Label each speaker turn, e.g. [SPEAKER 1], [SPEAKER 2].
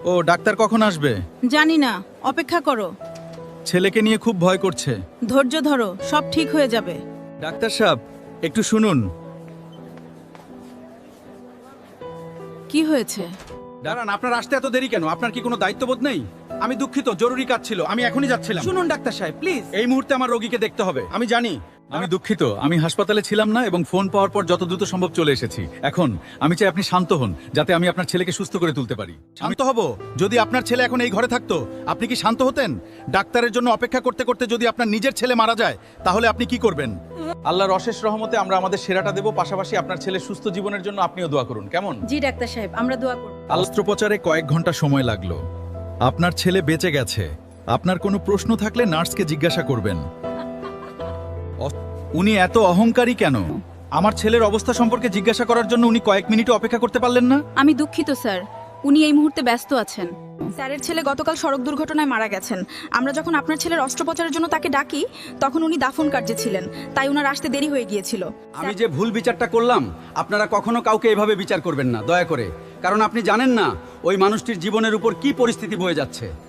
[SPEAKER 1] ও doctor কখন আসবে?
[SPEAKER 2] জানি না, অপেক্ষা করো।
[SPEAKER 1] ছেলেকে নিয়ে খুব ভয় করছে।
[SPEAKER 2] ধৈর্য ধরো, সব ঠিক হয়ে যাবে।
[SPEAKER 1] ডাক্তার সাহেব, একটু শুনুন।
[SPEAKER 2] কি হয়েছে?
[SPEAKER 3] দাঁড়ান, আপনার আসতে এত দেরি কেন? আপনার কি কোনো দায়িত্ববোধ নেই? আমি দুঃখিত, জরুরি কাজ ছিল, আমি এখনই যাচ্ছিলাম।
[SPEAKER 4] শুনুন ডাক্তার সাহেব, প্লিজ।
[SPEAKER 3] এই মুহূর্তে আমার রোগীকে দেখতে হবে, আমি জানি।
[SPEAKER 1] আমি দুঃখিত, আমি হাসপাতালে ছিলাম না এবং ফোন পাওয়ার পর যত দ্রুত সম্ভব চলে এসেছি। এখন আমি চাই আপনি শান্ত হন, যাতে আমি আপনার ছেলেকে সুস্থ করে তুলতে পারি।
[SPEAKER 3] শান্ত হব? যদি আপনার ছেলে এখন এই ঘরে থাকতো, আপনি কি শান্ত হতেন? ডাক্তারের জন্য অপেক্ষা করতে করতে যদি আপনার নিজের ছেলে মারা যায়, তাহলে আপনি কি করবেন?
[SPEAKER 1] আল্লাহর অশেষ রহমতে আমরা আমাদের সেরাটা দেব, পাশাপাশি আপনার ছেলের সুস্থ জীবনের জন্য আপনিও দোয়া করুন, কেমন?
[SPEAKER 2] জি ডাক্তার সাহেব, আমরা দোয়া করব।
[SPEAKER 1] অস্ত্রোপচারে কয়েক ঘন্টা সময় লাগলো। আপনার ছেলে বেঁচে গেছে। আপনার কোনো প্রশ্ন থাকলে নার্সকে জিজ্ঞাসা করবেন। উনি এত অহংকারী কেন? আমার ছেলের অবস্থা সম্পর্কে জিজ্ঞাসা করার জন্য উনি কয়েক মিনিট অপেক্ষা করতে পারলেন না?
[SPEAKER 2] আমি দুঃখিত স্যার, উনি এই মুহূর্তে ব্যস্ত আছেন। স্যারের ছেলে গতকাল সড়ক দুর্ঘটনায় মারা গেছেন। আমরা যখন আপনার ছেলের অস্ত্রোপচারের জন্য তাকে ডাকি, তখন উনি দাফন কার্যে ছিলেন, তাই ওনার আসতে দেরি হয়ে গিয়েছিল।
[SPEAKER 4] আমি যে ভুল বিচারটা করলাম, আপনারা কখনো কাউকে এভাবে বিচার করবেন না, দয়া করে। কারণ আপনি জানেন না ওই মানুষটির জীবনের উপর কি পরিস্থিতি বয়ে যাচ্ছে।